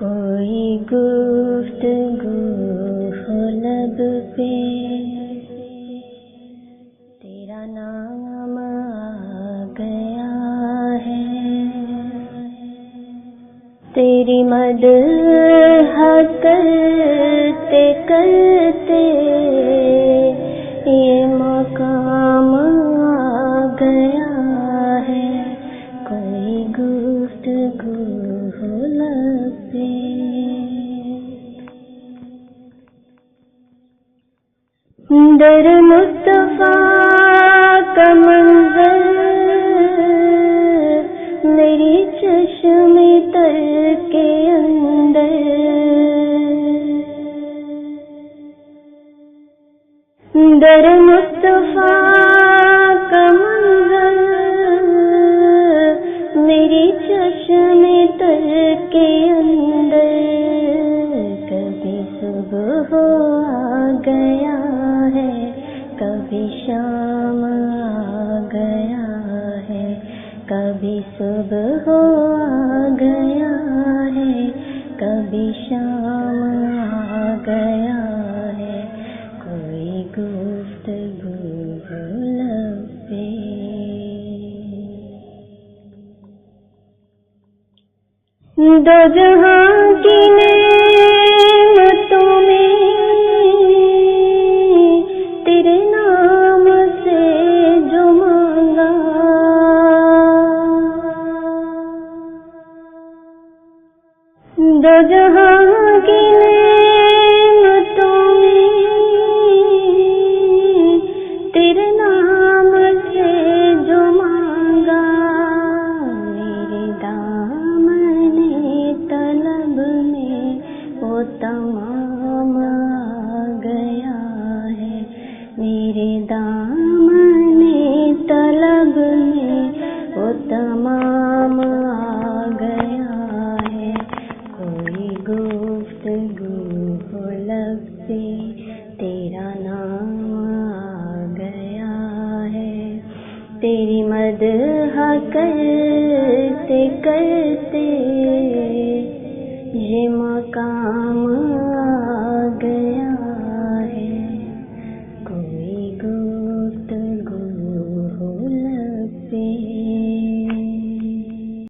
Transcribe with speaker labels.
Speaker 1: कोई गुफ्तगू हो लब पे, तेरा नाम आ गया है। तेरी मदह करते करते ये मकाम आ गया है। कोई गुफ्तगू हो लब पे। दर मुस्तफा का मंज़र मेरी चश्मे तर के अंदर। दर मुस्तफा का मंज़र मेरी चश्मे तर के अंदर। कभी सुबह आ गया है, कभी शाम आ गया है। कभी सुबह आ गया है, कभी शाम आ गया है। कोई गुफ्तगू हो लब पे। दो जहां की नेमतों में तेरे नाम से जो मांगा, दो जहां की नेमतों में तेरे नाम से जो मांगा। मेरे दामने तलब में वो तमाम आ गया है। मेरे दामने तलब में वो तमाम आ गया है। कोई गुफ्तगू हो लब पे, तेरा नाम आ गया है। तेरी मदह करते करते